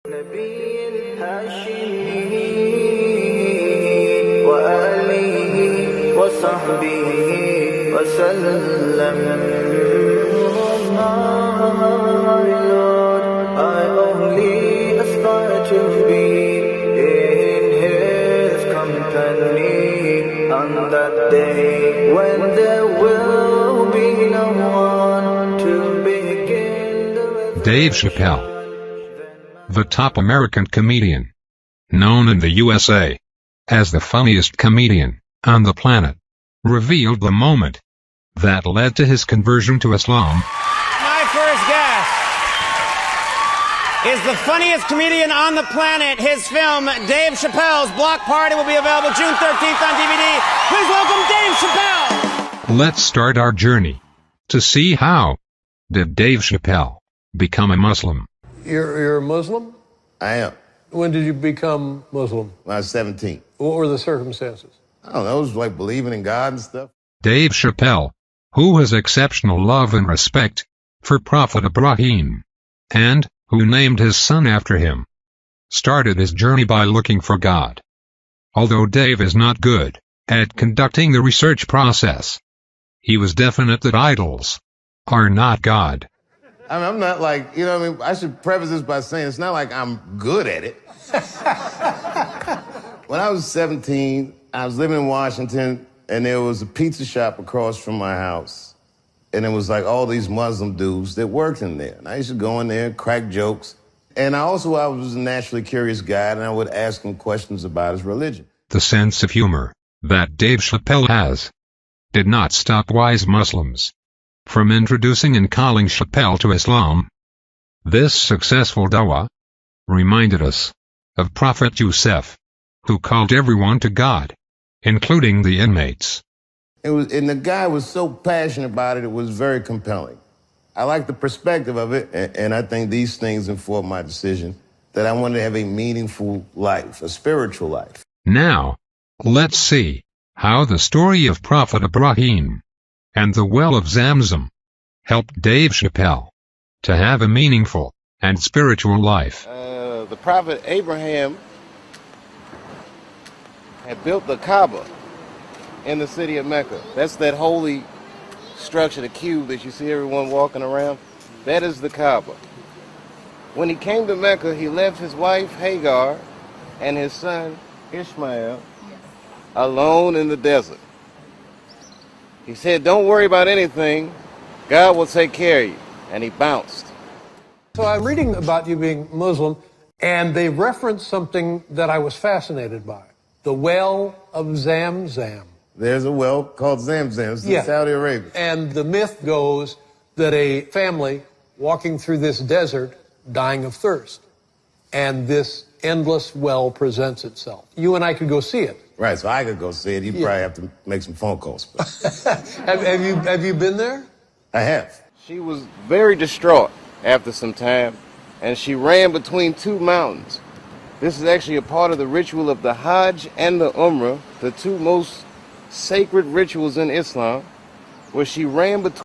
نبي هاشمي وآله وصحبه وسلم. My Lord, I only aspire to be in His company on that day when there will be no one to begin the Dave Chappelle, the top American comedian, known in the USA as the funniest comedian on the planet, revealed the moment that led to his conversion to Islam. My first guest is the funniest comedian on the planet. His film, Dave Chappelle's Block Party, will be available June 13th on DVD. Please welcome Dave Chappelle! Let's start our journey to see how did Dave Chappelle become a Muslim. You're a Muslim? I am. When did you become Muslim? When I was 17. What were the circumstances? I don't know, it was like believing in God and stuff. Dave Chappelle, who has exceptional love and respect for Prophet Ibrahim, and who named his son after him, started his journey by looking for God. Although Dave is not good at conducting the research process, he was definite that idols are not God. I mean, I'm not like, you know what I mean? I should preface this by saying it's not like I'm good at it. When I was 17, I was living in Washington, and there was a pizza shop across from my house. And it was like all these Muslim dudes that worked in there. And I used to go in there and crack jokes. And I was a naturally curious guy, and I would ask him questions about his religion. The sense of humor that Dave Chappelle has did not stop wise Muslims from introducing and calling Chappelle to Islam. This successful dawah reminded us of Prophet Yusuf, who called everyone to God, including the inmates. And the guy was so passionate about it, it was very compelling. I like the perspective of it, and I think these things informed my decision that I wanted to have a meaningful life, a spiritual life. Now, let's see how the story of Prophet Ibrahim and the well of Zamzam helped Dave Chappelle to have a meaningful and spiritual life. The prophet Abraham had built the Kaaba in the city of Mecca. That's that holy structure, the cube that you see everyone walking around. That is the Kaaba. When he came to Mecca, he left his wife Hagar and his son Ishmael alone in the desert. He said, "Don't worry about anything. God will take care of you." And he bounced. So I'm reading about you being Muslim, and they reference something that I was fascinated by. The well of Zamzam. There's a well called Zamzam. It's in Saudi Arabia. And the myth goes that a family walking through this desert dying of thirst. And this endless well presents itself. You and I could go see it. Right, so I could go see it. You probably have to make some phone calls. Have you been there? I have. She was very distraught after some time, and she ran between two mountains. This is actually a part of the ritual of the Hajj and the Umrah, the two most sacred rituals in Islam, where she ran between